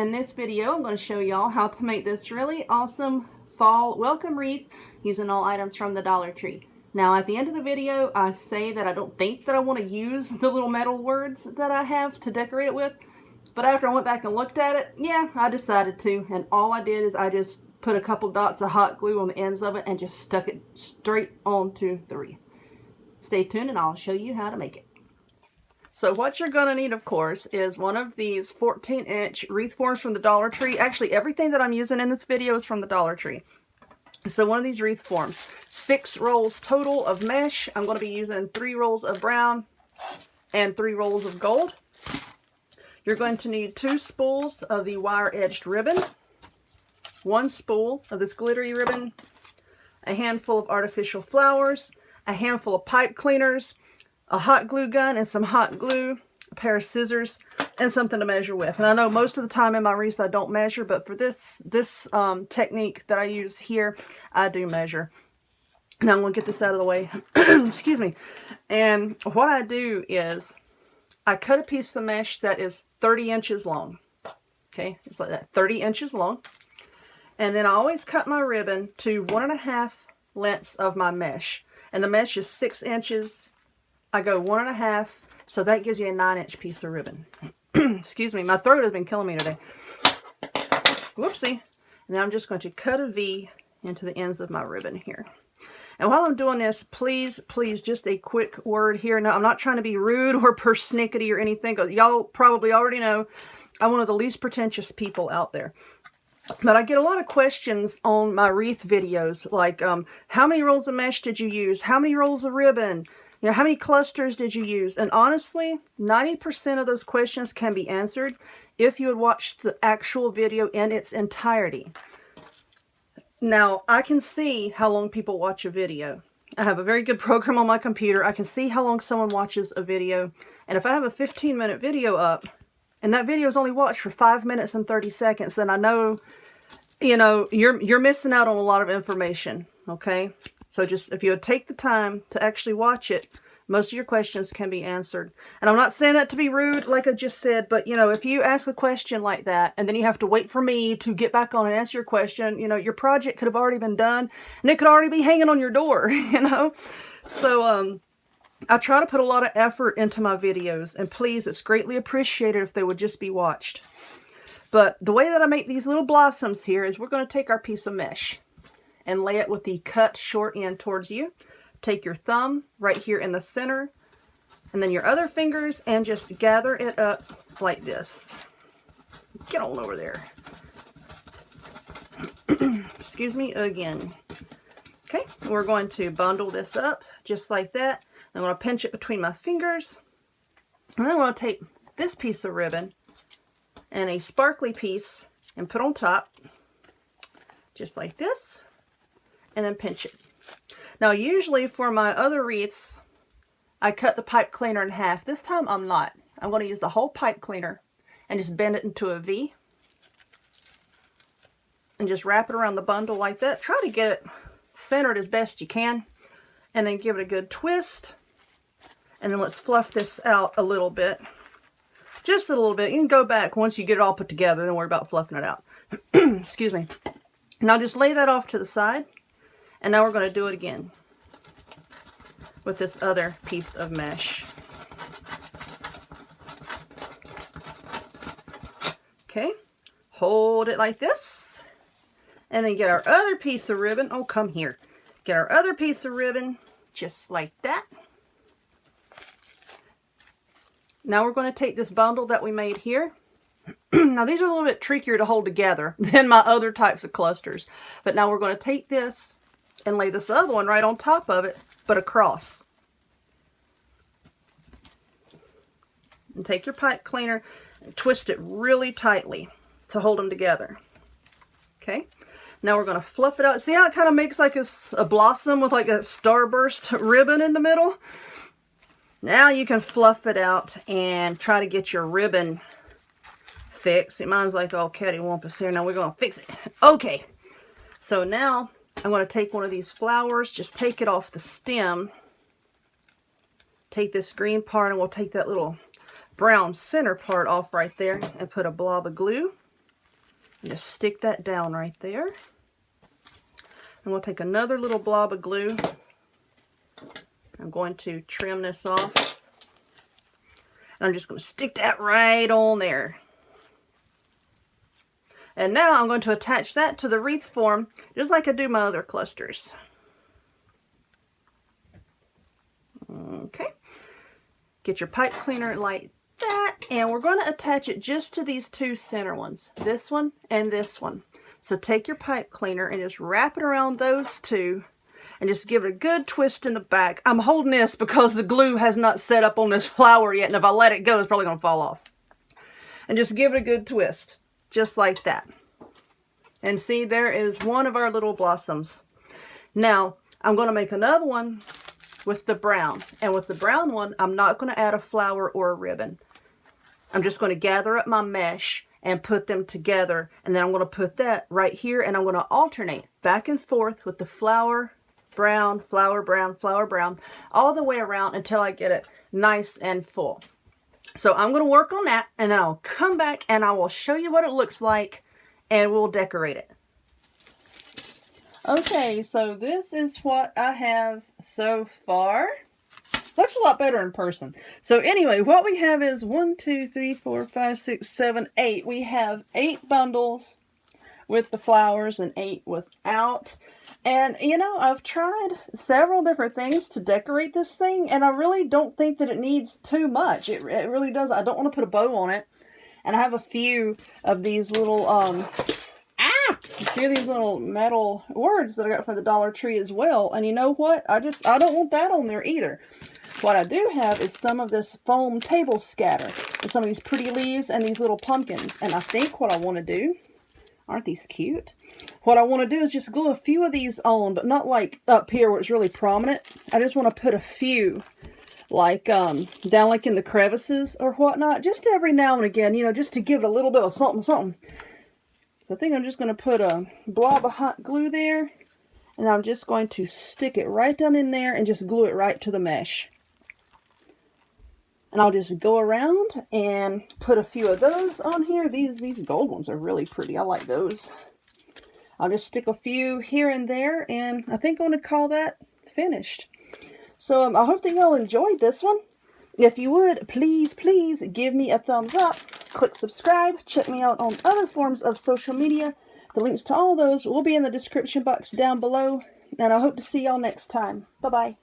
In this video, I'm going to show y'all how to make this really awesome fall welcome wreath using all items from the Dollar Tree. Now, at the end of the video, I say that I don't think that I want to use the little metal words that I have to decorate it with. But after I went back and looked at it, yeah, I decided to. And all I did is I just put a couple dots of hot glue on the ends of it and just stuck it straight onto the wreath. Stay tuned and I'll show you how to make it. So what you're going to need, of course, is one of these 14-inch wreath forms from the Dollar Tree. Actually, everything that I'm using in this video is from the Dollar Tree. So one of these wreath forms. 6 rolls total of mesh. I'm going to be using 3 rolls of brown and 3 rolls of gold. You're going to need 2 spools of the wire-edged ribbon, 1 spool of this glittery ribbon, a handful of artificial flowers, a handful of pipe cleaners, a hot glue gun and some hot glue, a pair of scissors, and something to measure with. And I know most of the time in my wreaths I don't measure, but for this technique that I use here, I do measure. Now I'm going to get this out of the way. Excuse me. And what I do is I cut a piece of mesh that is 30 inches long. Okay, it's like that, 30 inches long. And then I always cut my ribbon to 1.5 lengths of my mesh. And the mesh is 6 inches. I go 1.5, so that gives you a 9-inch piece of ribbon. Excuse me, my throat has been killing me today. Whoopsie. And then I'm just going to cut a V into the ends of my ribbon here. And while I'm doing this, please, just a quick word here. Now, I'm not trying to be rude or persnickety or anything. Y'all probably already know I'm one of the least pretentious people out there. But I get a lot of questions on my wreath videos, like, how many rolls of mesh did you use? How many rolls of ribbon? You know, how many clusters did you use? And honestly, 90% of those questions can be answered if you would watch the actual video in its entirety. Now, I can see how long people watch a video. I have a very good program on my computer. I can see how long someone watches a video. And if I have a 15-minute video up, and that video is only watched for 5 minutes and 30 seconds, then I know, you know, you're missing out on a lot of information, okay? So just, if you would take the time to actually watch it, most of your questions can be answered. And I'm not saying that to be rude, like I just said, but, you know, if you ask a question like that, and then you have to wait for me to get back on and answer your question, you know, your project could have already been done, and it could already be hanging on your door, you know? So, I try to put a lot of effort into my videos, and please, it's greatly appreciated if they would just be watched. But the way that I make these little blossoms here is we're going to take our piece of mesh and lay it with the cut short end towards you. Take your thumb right here in the center, and then your other fingers, and just gather it up like this. Get on over there. Excuse me again. Okay, we're going to bundle this up just like that. I'm going to pinch it between my fingers, and then I'm going to take this piece of ribbon and a sparkly piece and put on top, just like this, and then pinch it. Now, usually for my other wreaths, I cut the pipe cleaner in half. This time I'm not. I'm going to use the whole pipe cleaner and just bend it into a V, and just wrap it around the bundle like that. Try to get it centered as best you can, and then give it a good twist. And then let's fluff this out a little bit. Just a little bit. You can go back once you get it all put together. Don't worry about fluffing it out. Excuse me. Now just lay that off to the side. And now we're going to do it again with this other piece of mesh. Okay. Hold it like this. And then get our other piece of ribbon. Oh, come here. Get our other piece of ribbon just like that. Now we're going to take this bundle that we made here. Now these are a little bit trickier to hold together than my other types of clusters. But now we're going to take this and lay this other one right on top of it, but across. And take your pipe cleaner and twist it really tightly to hold them together. Okay. Now we're going to fluff it out. See how it kind of makes like a blossom with like a starburst ribbon in the middle? Now you can fluff it out and try to get your ribbon fixed. See, mine's like all cattywampus here. Now we're going to fix it. Okay. So now I'm going to take one of these flowers, just take it off the stem, take this green part, and we'll take that little brown center part off right there and put a blob of glue Just stick that down right there. And we'll take another little blob of glue. I'm going to trim this off. And I'm just going to stick that right on there. And now I'm going to attach that to the wreath form, just like I do my other clusters. Okay. Get your pipe cleaner like that, and we're going to attach it just to these two center ones, this one and this one. So take your pipe cleaner and just wrap it around those two and just give it a good twist in the back. I'm holding this because the glue has not set up on this flower yet, and if I let it go, it's probably going to fall off. And just give it a good twist, just like that. And see, there is one of our little blossoms. Now, I'm going to make another one with the brown. And with the brown one, I'm not going to add a flower or a ribbon. I'm just going to gather up my mesh and put them together. And then I'm going to put that right here, and I'm going to alternate back and forth with the flower, brown, flower, brown, all the way around until I get it nice and full. So I'm going to work on that, and then I'll come back and I will show you what it looks like, and we'll decorate it. Okay, so this is what I have so far. Looks a lot better in person. So anyway, what we have is 1, 2, 3, 4, 5, 6, 7, 8. We have 8 bundles with the flowers and 8 without. And, you know, I've tried several different things to decorate this thing, and I really don't think that it needs too much. It really does. I don't want to put a bow on it. And I have a few of these little, metal words that I got from the Dollar Tree as well. And you know what? I don't want that on there either. What I do have is some of this foam table scatter with some of these pretty leaves and these little pumpkins. And I think what I want to do, aren't these cute? What I want to do is just glue a few of these on, but not like up here where it's really prominent. I just want to put a few like down like in the crevices or whatnot, just every now and again, you know, just to give it a little bit of something. So I think I'm just going to put a blob of hot glue there, and I'm just going to stick it right down in there and just glue it right to the mesh. And I'll just go around and put a few of those on here. These gold ones are really pretty. I like those. I'll just stick a few here and there, and I think I'm going to call that finished. So I hope that y'all enjoyed this one. If you would, please give me a thumbs up. Click subscribe. Check me out on other forms of social media. The links to all those will be in the description box down below. And I hope to see y'all next time. Bye-bye.